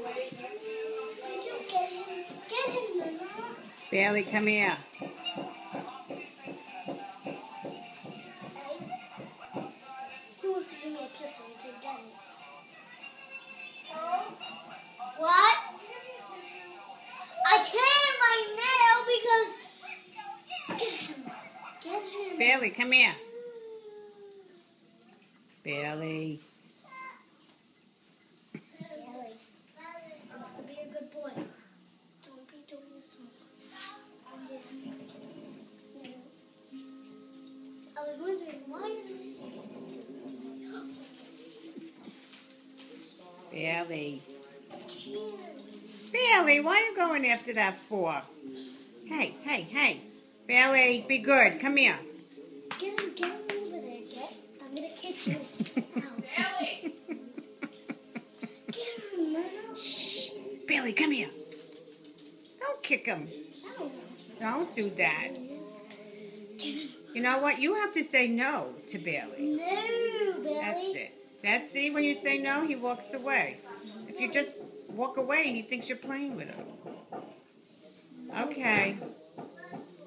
Did you get him? Get him, Mama. Bailey, come here. He wants to give me a kiss so we can get him. What? I can't right now because... Get him. Get him. Bailey, come here. Bailey. Bailey, you have to be a good boy. Don't be doing this one. I was wondering why you didn't see it. Bailey. Cheers. Bailey, why are you going after that fork? Hey, hey, hey. Bailey, be good. Come here. Get him over there. I'm going to kick you. Bailey! Get him, Mama. Shh. Bailey, come here. Don't kick him. No. Don't do that. Get him. You know what? You have to say no to Bailey. No, Bailey. That's it. That's see, when you say no, he walks away. If you just walk away, he thinks you're playing with him. Okay.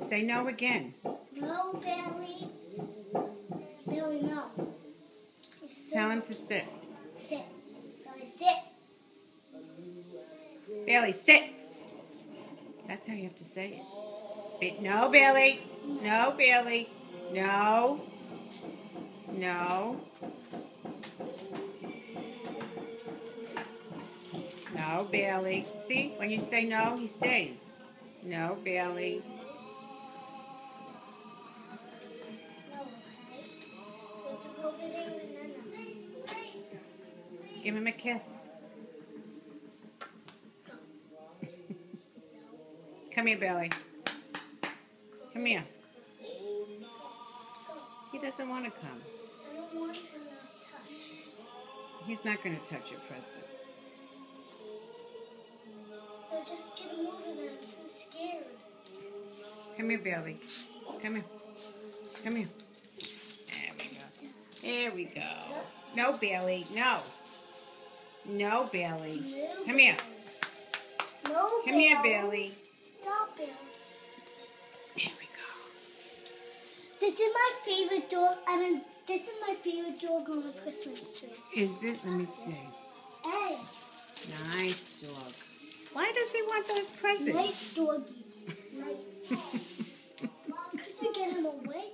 Say no again. No, Bailey. Bailey, no. Tell him to sit. Sit. Bailey, sit. Bailey, sit. That's how you have to say it. No, Bailey. No, Bailey. No. No. No, Bailey. See, when you say no, he stays. No, Bailey. No, okay. Let's go over there with Nana. Give him a kiss. Come here, Bailey. Come here. He doesn't want to come. I don't want him to touch. He's not going to touch your present. No, just get him over there. I'm too scared. Come here, Bailey. Come here. Come here. There we go. There we go. No, Bailey. No. No, Bailey. No, Come here. No, Come here, Bailey. Stop, Bailey. There we go. This is my favorite dog. This is my favorite dog on the Christmas tree. Is it? Let me see. Hey, Nice dog. Why does he want those presents? nice doggy. Nice. Could you get him away?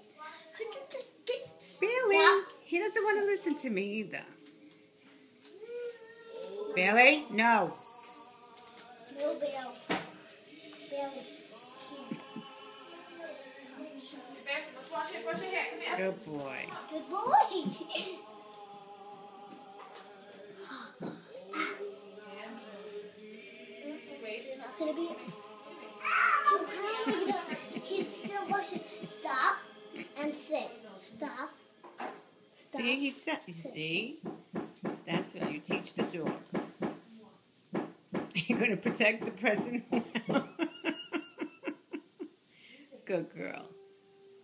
Could you just get... Bailey. Stop. He doesn't want to listen to me either. Bailey? No. No, Bailey. Bailey. Let's wash it. Brush your hair. Come here. Good boy. Good boy. You're not gonna be. He's still washing. Stop and sit. Stop. Stop. See, he said, you see? That's how you teach the dog. You're going to protect the present now. Good girl.